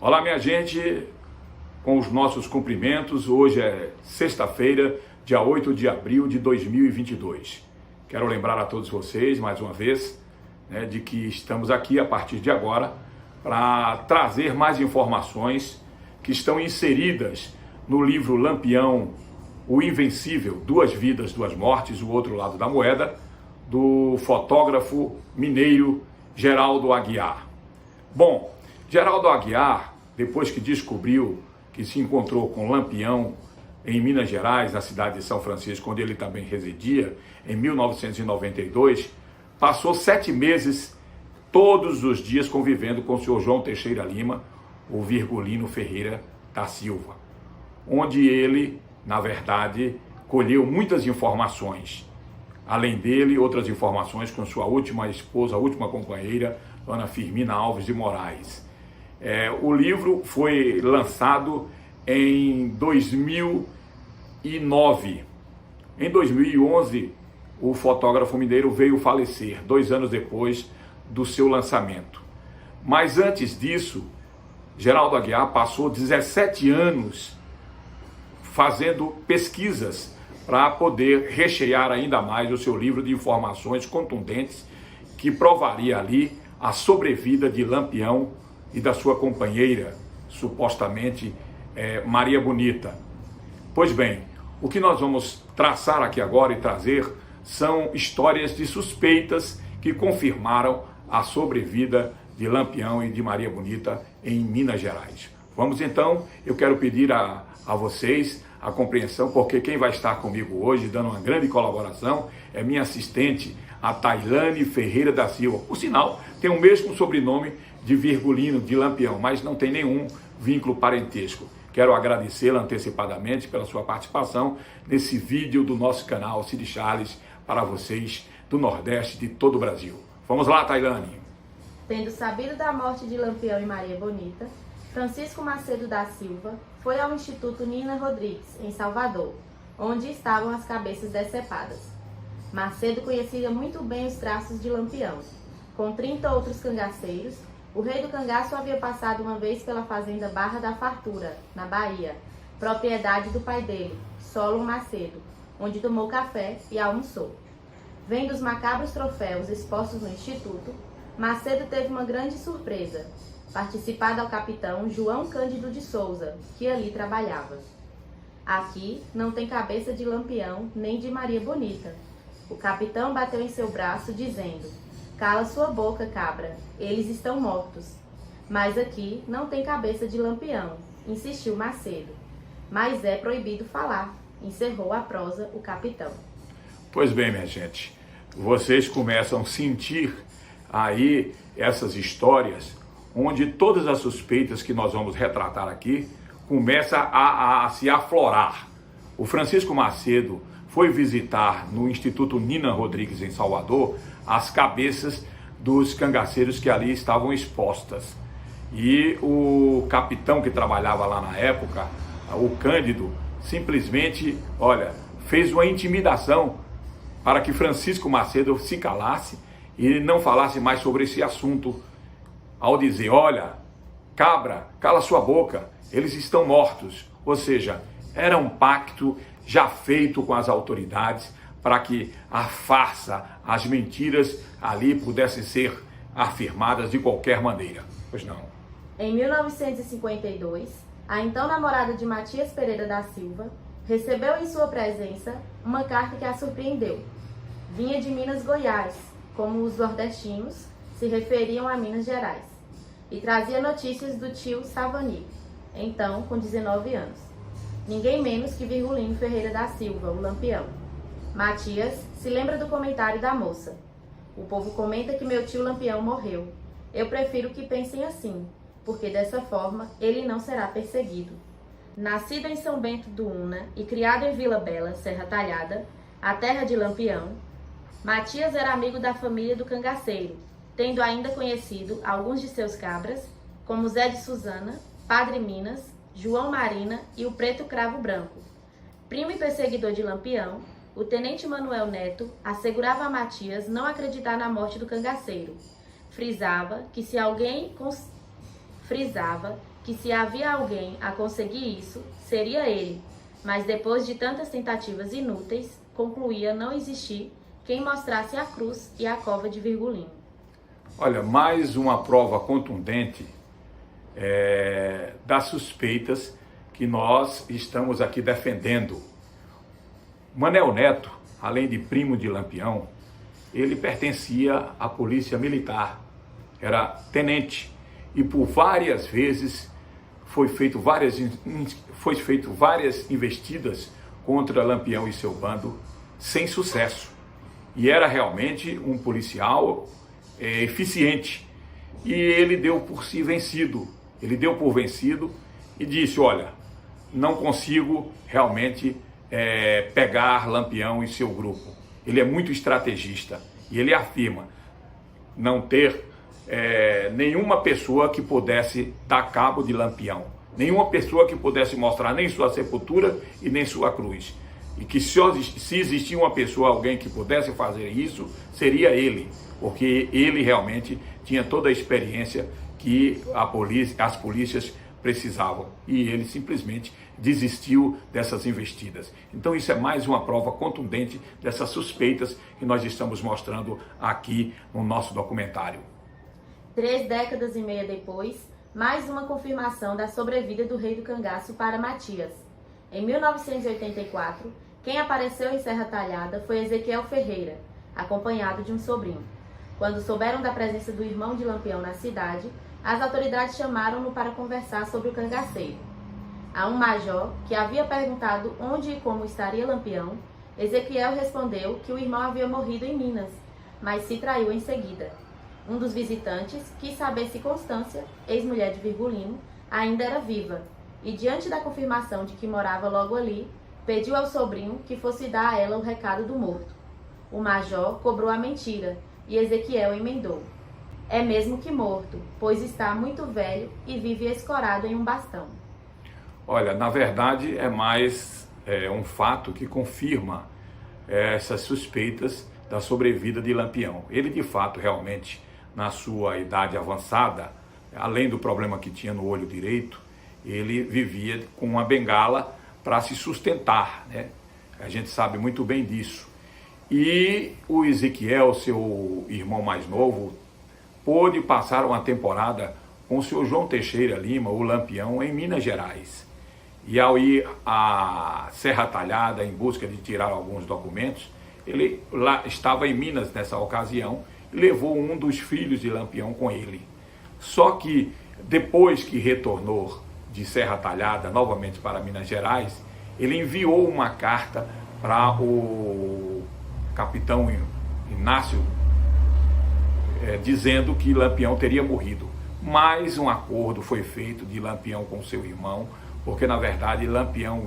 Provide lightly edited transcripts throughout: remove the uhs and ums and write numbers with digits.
Olá, minha gente, com os nossos cumprimentos. Hoje é sexta-feira, dia 8 de abril de 2022. Quero lembrar a todos vocês, mais uma vez, de que estamos aqui a partir de agora para trazer mais informações que estão inseridas no livro Lampião, o Invencível, Duas Vidas, Duas Mortes, o outro lado da moeda, do fotógrafo mineiro Geraldo Aguiar. Bom, Geraldo Aguiar, depois que descobriu que se encontrou com Lampião em Minas Gerais, na cidade de São Francisco, onde ele também residia, em 1992, passou 7 meses, todos os dias, convivendo com o senhor João Teixeira Lima, o Virgulino Ferreira da Silva, onde ele, na verdade, colheu muitas informações. Além dele, outras informações com sua última esposa, a última companheira, Ana Firmina Alves de Moraes. O livro foi lançado em 2009. Em 2011, o fotógrafo mineiro veio falecer, 2 anos depois do seu lançamento. Mas antes disso, Geraldo Aguiar passou 17 anos fazendo pesquisas para poder rechear ainda mais o seu livro de informações contundentes que provaria ali a sobrevida de Lampião e da sua companheira, supostamente Maria Bonita. Pois bem, o que nós vamos traçar aqui agora e trazer são histórias de suspeitas que confirmaram a sobrevida de Lampião e de Maria Bonita em Minas Gerais. Vamos então, eu quero pedir a vocês a compreensão, porque quem vai estar comigo hoje, dando uma grande colaboração, é minha assistente, a Tailane Ferreira da Silva. Por sinal, tem o mesmo sobrenome de Virgulino, de Lampião, mas não tem nenhum vínculo parentesco. Quero agradecê-la antecipadamente pela sua participação nesse vídeo do nosso canal Cid Charles para vocês do Nordeste de todo o Brasil. Vamos lá, Tailane. Tendo sabido da morte de Lampião e Maria Bonita, Francisco Macedo da Silva foi ao Instituto Nina Rodrigues, em Salvador, onde estavam as cabeças decepadas. Macedo conhecia muito bem os traços de Lampião. Com 30 outros cangaceiros, o rei do cangaço havia passado uma vez pela fazenda Barra da Fartura, na Bahia, propriedade do pai dele, Solon Macedo, onde tomou café e almoçou. Vendo os macabros troféus expostos no Instituto, Macedo teve uma grande surpresa: participado ao capitão João Cândido de Souza, que ali trabalhava. Aqui não tem cabeça de Lampião nem de Maria Bonita. O capitão bateu em seu braço, dizendo: "Cala sua boca, cabra, eles estão mortos." "Mas aqui não tem cabeça de Lampião", insistiu Macedo. "Mas é proibido falar", encerrou a prosa o capitão. Pois bem, minha gente, vocês começam a sentir aí essas histórias onde todas as suspeitas que nós vamos retratar aqui começam a se aflorar. O Francisco Macedo foi visitar no Instituto Nina Rodrigues, em Salvador, as cabeças dos cangaceiros que ali estavam expostas. E o capitão que trabalhava lá na época, o Cândido, simplesmente, fez uma intimidação para que Francisco Macedo se calasse e não falasse mais sobre esse assunto, ao dizer: "Olha, cabra, cala sua boca, eles estão mortos." Ou seja, era um pacto já feito com as autoridades para que a farsa, as mentiras ali pudessem ser afirmadas de qualquer maneira. Pois não. Em 1952, a então namorada de Matias Pereira da Silva recebeu em sua presença uma carta que a surpreendeu. Vinha de Minas Goiás, como os nordestinos se referiam a Minas Gerais, e trazia notícias do tio Savani, então com 19 anos. Ninguém menos que Virgulino Ferreira da Silva, o Lampião. Matias se lembra do comentário da moça: "O povo comenta que meu tio Lampião morreu. Eu prefiro que pensem assim, porque dessa forma ele não será perseguido." Nascido em São Bento do Una e criado em Vila Bela, Serra Talhada, a terra de Lampião, Matias era amigo da família do cangaceiro, tendo ainda conhecido alguns de seus cabras, como Zé de Suzana, Padre Minas, João Marina e o Preto Cravo Branco. Primo e perseguidor de Lampião, o tenente Manuel Neto assegurava a Matias não acreditar na morte do cangaceiro. Frisava que que se havia alguém a conseguir isso, seria ele, mas depois de tantas tentativas inúteis, concluía não existir quem mostrasse a cruz e a cova de Virgulino. Olha, mais uma prova contundente das suspeitas que nós estamos aqui defendendo. Manel Neto, além de primo de Lampião, ele pertencia à polícia militar, era tenente, e por várias vezes foi feito várias investidas contra Lampião e seu bando, sem sucesso. E era realmente um policial eficiente. E ele deu por si vencido. Ele deu por vencido e disse, olha, não consigo realmente pegar Lampião e seu grupo. Ele é muito estrategista. E ele afirma não ter nenhuma pessoa que pudesse dar cabo de Lampião. Nenhuma pessoa que pudesse mostrar nem sua sepultura e nem sua cruz. E que se existia uma pessoa, alguém que pudesse fazer isso, seria ele. Porque ele realmente tinha toda a experiência que as polícias precisavam. E ele simplesmente desistiu dessas investidas. Então isso é mais uma prova contundente dessas suspeitas que nós estamos mostrando aqui no nosso documentário. 3 décadas e meia depois, mais uma confirmação da sobrevida do Rei do Cangaço para Matias. Em 1984, quem apareceu em Serra Talhada foi Ezequiel Ferreira, acompanhado de um sobrinho. Quando souberam da presença do irmão de Lampião na cidade, as autoridades chamaram-no para conversar sobre o cangaceiro. A um major, que havia perguntado onde e como estaria Lampião, Ezequiel respondeu que o irmão havia morrido em Minas, mas se traiu em seguida. Um dos visitantes quis saber se Constância, ex-mulher de Virgulino, ainda era viva, e diante da confirmação de que morava logo ali, pediu ao sobrinho que fosse dar a ela o recado do morto. O major cobrou a mentira, e Ezequiel emendou. É mesmo que morto, pois está muito velho e vive escorado em um bastão. Olha, na verdade é mais um fato que confirma essas suspeitas da sobrevida de Lampião. Ele de fato realmente, na sua idade avançada, além do problema que tinha no olho direito, ele vivia com uma bengala para se sustentar, né? A gente sabe muito bem disso. E o Ezequiel, seu irmão mais novo, pôde passar uma temporada com o seu João Teixeira Lima, o Lampião, em Minas Gerais. E ao ir à Serra Talhada em busca de tirar alguns documentos, ele lá estava em Minas nessa ocasião e levou um dos filhos de Lampião com ele. Só que depois que retornou de Serra Talhada novamente para Minas Gerais, ele enviou uma carta para o capitão Inácio, dizendo que Lampião teria morrido. Mais um acordo foi feito de Lampião com seu irmão, porque na verdade Lampião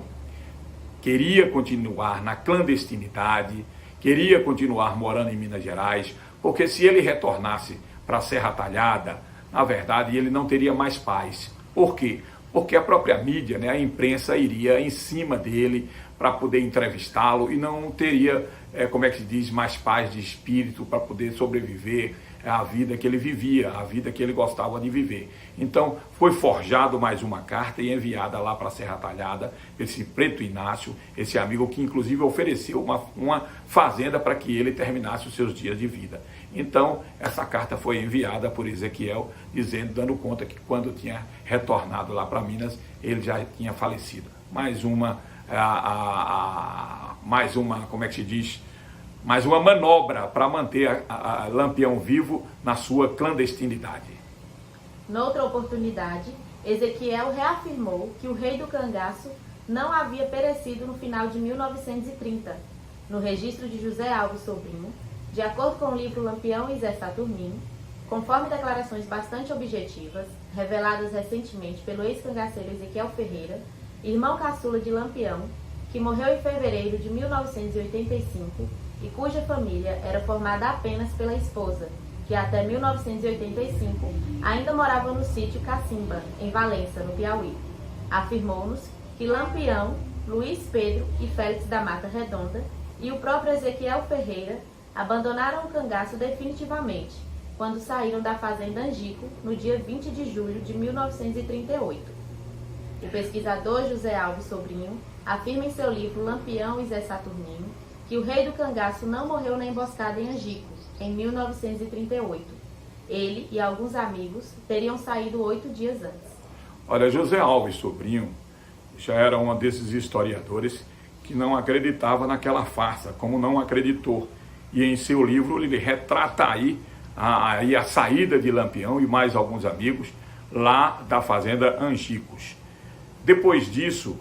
queria continuar na clandestinidade, queria continuar morando em Minas Gerais, porque se ele retornasse para a Serra Talhada, na verdade ele não teria mais paz. Por quê? Porque a própria mídia, né, a imprensa iria em cima dele para poder entrevistá-lo e não teria, como é que se diz, mais paz de espírito para poder sobreviver à vida que ele vivia, à vida que ele gostava de viver. Então foi forjado mais uma carta e enviada lá para a Serra Talhada, esse Preto Inácio, esse amigo que inclusive ofereceu uma fazenda para que ele terminasse os seus dias de vida. Então essa carta foi enviada por Ezequiel, dando conta que quando tinha retornado lá para Minas, ele já tinha falecido. Mais uma, como é que se diz? Mais uma manobra para manter a Lampião vivo na sua clandestinidade. Noutra oportunidade, Ezequiel reafirmou que o Rei do Cangaço não havia perecido no final de 1930. No registro de José Alves Sobrinho, de acordo com o livro Lampião e Zé Saturnino, conforme declarações bastante objetivas, reveladas recentemente pelo ex-cangaceiro Ezequiel Ferreira, irmão caçula de Lampião, que morreu em fevereiro de 1985, e cuja família era formada apenas pela esposa, que até 1985 ainda morava no sítio Cacimba, em Valença, no Piauí. Afirmou-nos que Lampião, Luiz Pedro e Félix da Mata Redonda e o próprio Ezequiel Ferreira abandonaram o cangaço definitivamente quando saíram da fazenda Angico no dia 20 de julho de 1938. O pesquisador José Alves Sobrinho afirma em seu livro Lampião e Zé Saturnino que o rei do cangaço não morreu na emboscada em Angico, em 1938. Ele e alguns amigos teriam saído 8 dias antes. Olha, José Alves Sobrinho já era um desses historiadores que não acreditava naquela farsa, como não acreditou. E em seu livro ele retrata aí a saída de Lampião e mais alguns amigos lá da fazenda Angicos. Depois disso,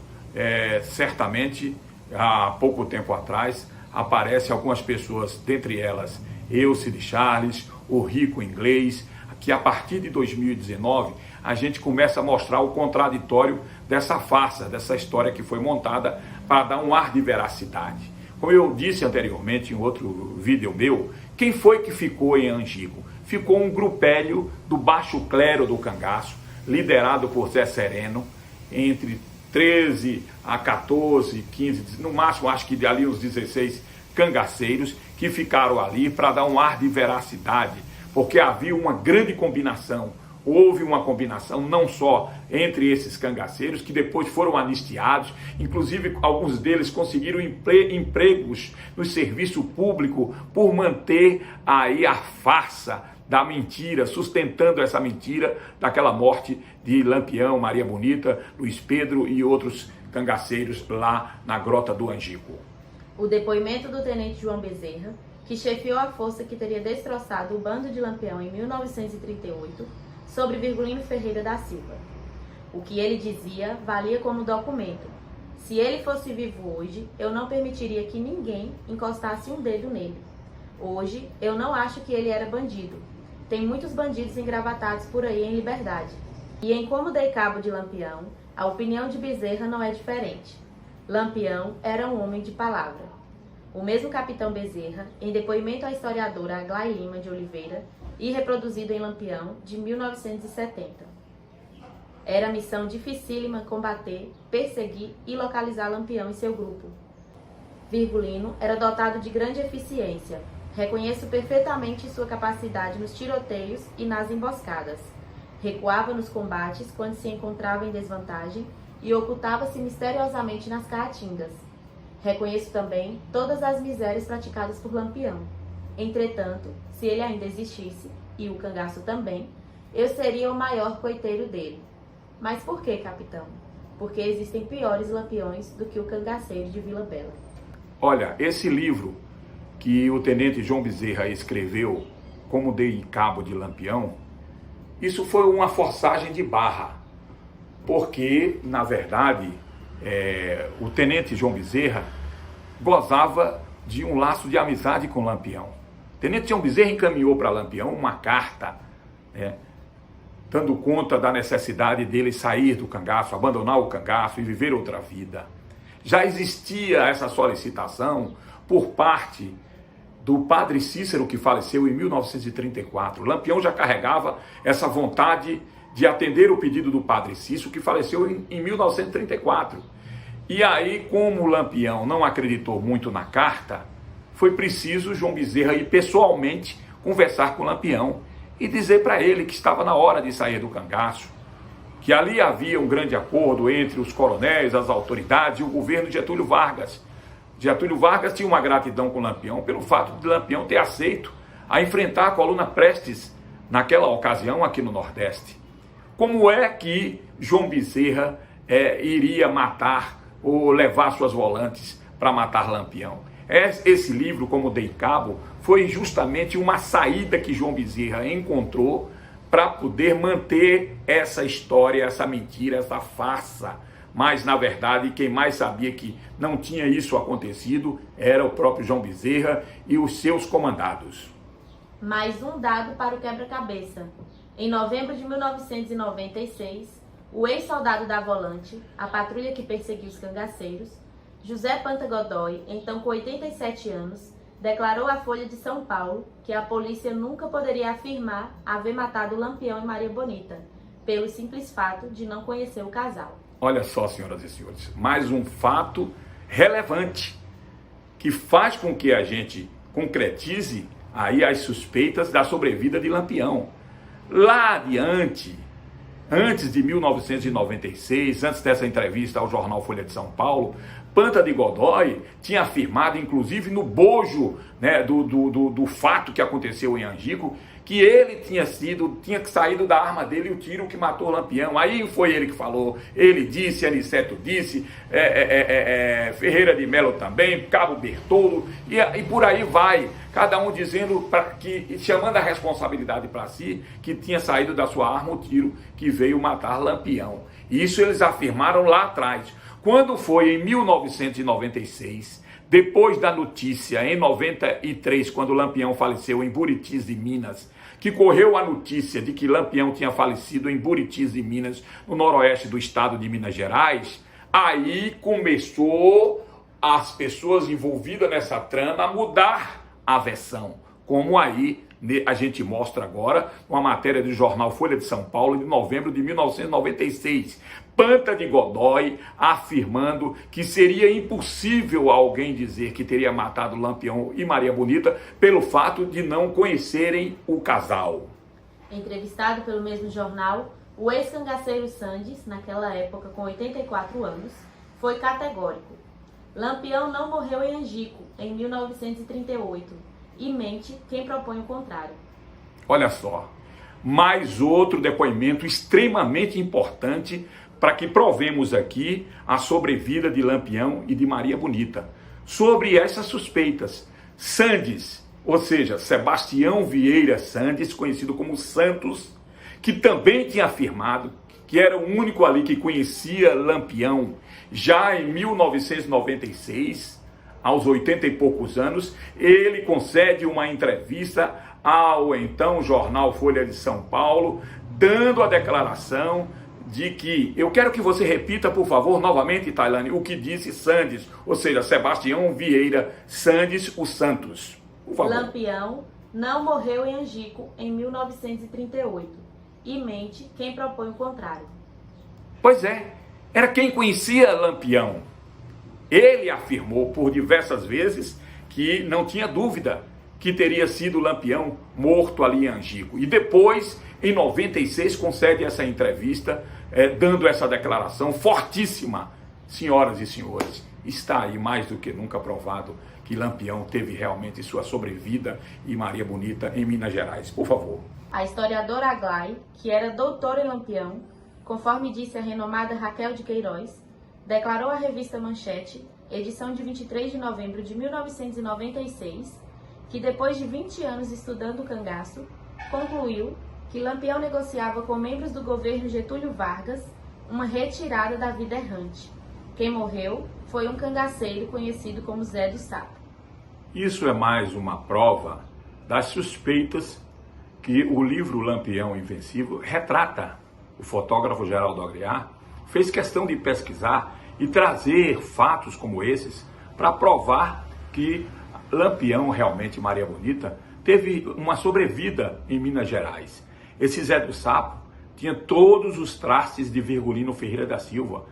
certamente, há pouco tempo atrás, aparecem algumas pessoas, dentre elas Elcio de Charles, o Rico Inglês, que a partir de 2019 a gente começa a mostrar o contraditório dessa farsa, dessa história que foi montada para dar um ar de veracidade. Como eu disse anteriormente em outro vídeo meu, quem foi que ficou em Angico? Ficou um grupélio do baixo clero do cangaço, liderado por Zé Sereno, entre 13 a 14, 15, no máximo acho que ali uns 16 cangaceiros que ficaram ali para dar um ar de veracidade, porque havia uma grande combinação. Houve uma combinação não só entre esses cangaceiros, que depois foram anistiados, inclusive alguns deles conseguiram empregos no serviço público por manter aí a farsa da mentira, sustentando essa mentira daquela morte de Lampião, Maria Bonita, Luiz Pedro e outros cangaceiros lá na Grota do Angico. O depoimento do tenente João Bezerra, que chefiou a força que teria destroçado o bando de Lampião em 1938, sobre Virgulino Ferreira da Silva. O que ele dizia valia como documento. Se ele fosse vivo hoje, eu não permitiria que ninguém encostasse um dedo nele. Hoje, eu não acho que ele era bandido. Tem muitos bandidos engravatados por aí em liberdade. E em Como Dei Cabo de Lampião, a opinião de Bezerra não é diferente. Lampião era um homem de palavra. O mesmo capitão Bezerra, em depoimento à historiadora Aglai Lima de Oliveira, e reproduzido em Lampião, de 1970. Era missão dificílima combater, perseguir e localizar Lampião e seu grupo. Virgulino era dotado de grande eficiência. Reconheço perfeitamente sua capacidade nos tiroteios e nas emboscadas. Recuava nos combates quando se encontrava em desvantagem e ocultava-se misteriosamente nas caatingas. Reconheço também todas as misérias praticadas por Lampião. Entretanto, se ele ainda existisse, e o cangaço também, eu seria o maior coiteiro dele. Mas por que, capitão? Porque existem piores lampiões do que o cangaceiro de Vila Bela. Olha, esse livro que o tenente João Bezerra escreveu, Como Dei Cabo de Lampião, isso foi uma forçagem de barra, porque, na verdade, o tenente João Bezerra gozava de um laço de amizade com Lampião. O tenente João Bezerra encaminhou para Lampião uma carta, dando conta da necessidade dele sair do cangaço, abandonar o cangaço e viver outra vida. Já existia essa solicitação por parte do padre Cícero, que faleceu em 1934. Lampião já carregava essa vontade de atender o pedido do padre Cícero, que faleceu em 1934. E aí, como Lampião não acreditou muito na carta, foi preciso João Bezerra ir pessoalmente conversar com Lampião e dizer para ele que estava na hora de sair do cangaço, que ali havia um grande acordo entre os coronéis, as autoridades e o governo de Getúlio Vargas. Getúlio Vargas tinha uma gratidão com Lampião pelo fato de Lampião ter aceito a enfrentar a coluna Prestes naquela ocasião aqui no Nordeste. Como é que João Bezerra iria matar ou levar suas volantes para matar Lampião? Esse livro, Como Dei Cabo, foi justamente uma saída que João Bezerra encontrou para poder manter essa história, essa mentira, essa farsa. Mas, na verdade, quem mais sabia que não tinha isso acontecido era o próprio João Bezerra e os seus comandados. Mais um dado para o quebra-cabeça. Em novembro de 1996, o ex-soldado da Volante, a patrulha que perseguiu os cangaceiros, José Panta Godoy, então com 87 anos, declarou à Folha de São Paulo que a polícia nunca poderia afirmar haver matado Lampião e Maria Bonita, pelo simples fato de não conhecer o casal. Olha só, senhoras e senhores, mais um fato relevante que faz com que a gente concretize aí as suspeitas da sobrevida de Lampião. Lá adiante, antes de 1996, antes dessa entrevista ao jornal Folha de São Paulo, Panta de Godoy tinha afirmado, inclusive no bojo, né, do fato que aconteceu em Angico, que ele tinha saído da arma dele o tiro que matou Lampião. Aí foi ele que falou, ele disse, Aniceto disse, Ferreira de Melo também, Cabo Bertolo, e por aí vai, cada um dizendo, chamando a responsabilidade para si, que tinha saído da sua arma o tiro que veio matar Lampião. Isso eles afirmaram lá atrás. Quando foi em 1996, depois da notícia, em 93, quando Lampião faleceu em Buritis de Minas, que correu a notícia de que Lampião tinha falecido em Buritis de Minas, no noroeste do estado de Minas Gerais, aí começou as pessoas envolvidas nessa trama a mudar a versão, como aí a gente mostra agora uma matéria do jornal Folha de São Paulo de novembro de 1996. Panta de Godoy afirmando que seria impossível alguém dizer que teria matado Lampião e Maria Bonita pelo fato de não conhecerem o casal. Entrevistado pelo mesmo jornal, o ex-cangaceiro Sandes, naquela época com 84 anos, foi categórico. Lampião não morreu em Angico, em 1938. E mente quem propõe o contrário. Olha só, mais outro depoimento extremamente importante para que provemos aqui a sobrevida de Lampião e de Maria Bonita. Sobre essas suspeitas, Sandes, ou seja, Sebastião Vieira Sandes, conhecido como Santos, que também tinha afirmado que era o único ali que conhecia Lampião já em 1996, aos 80 e poucos anos, ele concede uma entrevista ao então jornal Folha de São Paulo, dando a declaração de que, eu quero que você repita, por favor, novamente, Tailane, o que disse Sandes, ou seja, Sebastião Vieira Sandes, o Santos. Por favor. Lampião não morreu em Angico em 1938, e mente quem propõe o contrário. Pois é, era quem conhecia Lampião. Ele afirmou por diversas vezes que não tinha dúvida que teria sido Lampião morto ali em Angico. E depois, em 96, concede essa entrevista, dando essa declaração fortíssima. Senhoras e senhores, está aí mais do que nunca provado que Lampião teve realmente sua sobrevida e Maria Bonita em Minas Gerais. Por favor. A historiadora Aglai, que era doutora em Lampião, conforme disse a renomada Raquel de Queiroz, declarou à revista Manchete, edição de 23 de novembro de 1996, que depois de 20 anos estudando o cangaço, concluiu que Lampião negociava com membros do governo Getúlio Vargas uma retirada da vida errante. Quem morreu foi um cangaceiro conhecido como Zé do Sapo. Isso é mais uma prova das suspeitas que o livro Lampião Invencível retrata. O fotógrafo Geraldo Aguiar fez questão de pesquisar e trazer fatos como esses para provar que Lampião, realmente Maria Bonita, teve uma sobrevida em Minas Gerais. Esse Zé do Sapo tinha todos os trastes de Virgulino Ferreira da Silva.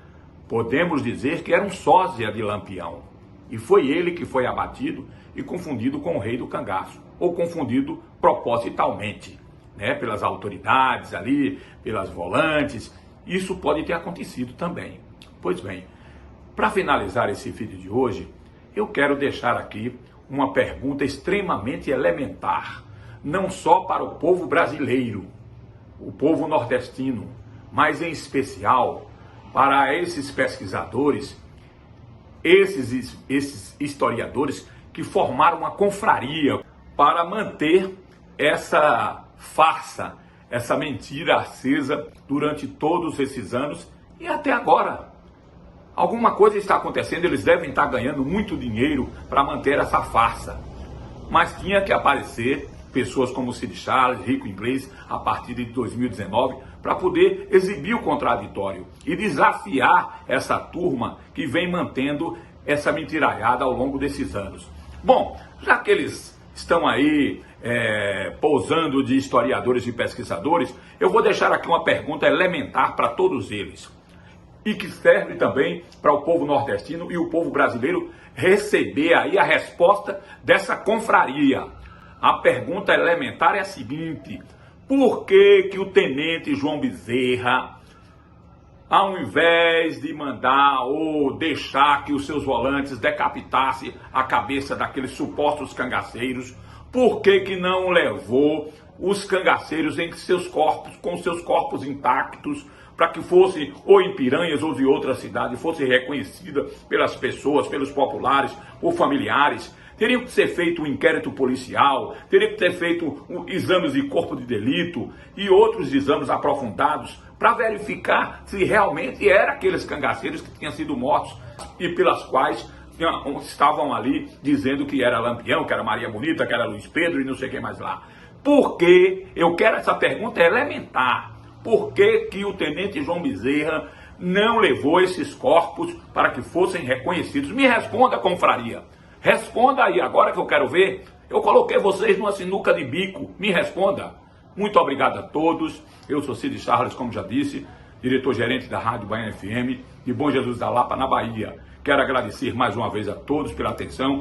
Podemos dizer que era um sósia de Lampião. E foi ele que foi abatido e confundido com o rei do cangaço, ou confundido propositalmente, né, pelas autoridades ali, pelas volantes. Isso pode ter acontecido também. Pois bem, para finalizar esse vídeo de hoje, eu quero deixar aqui uma pergunta extremamente elementar, não só para o povo brasileiro, o povo nordestino, mas em especial para esses pesquisadores, esses historiadores que formaram uma confraria para manter essa farsa, essa mentira acesa durante todos esses anos e até agora. Alguma coisa está acontecendo, eles devem estar ganhando muito dinheiro para manter essa farsa. Mas tinha que aparecer pessoas como Cid Charles, Rico Inglês, a partir de 2019, para poder exibir o contraditório e desafiar essa turma que vem mantendo essa mentiraiada ao longo desses anos. Bom, já que eles estão aí pousando de historiadores e pesquisadores, eu vou deixar aqui uma pergunta elementar para todos eles, e que serve também para o povo nordestino e o povo brasileiro receber aí a resposta dessa confraria. A pergunta elementar é a seguinte: por que que o tenente João Bezerra, ao invés de mandar ou deixar que os seus volantes decapitassem a cabeça daqueles supostos cangaceiros, por que que não levou os cangaceiros em seus corpos, com seus corpos intactos, para que fosse ou em Piranhas ou de outra cidade, fosse reconhecida pelas pessoas, pelos populares ou familiares? Teria que ser feito um inquérito policial, teria que ter feito exames de corpo de delito e outros exames aprofundados para verificar se realmente eram aqueles cangaceiros que tinham sido mortos e pelas quais estavam ali dizendo que era Lampião, que era Maria Bonita, que era Luiz Pedro e não sei quem mais lá. Por que? Eu quero essa pergunta elementar. Por que que o tenente João Bezerra não levou esses corpos para que fossem reconhecidos? Me responda, confraria. Responda aí, agora que eu quero ver. Eu coloquei vocês numa sinuca de bico. Me responda. Muito obrigado a todos. Eu sou Cid Charles, como já disse, diretor-gerente da Rádio Baiana FM de Bom Jesus da Lapa, na Bahia. Quero agradecer mais uma vez a todos pela atenção.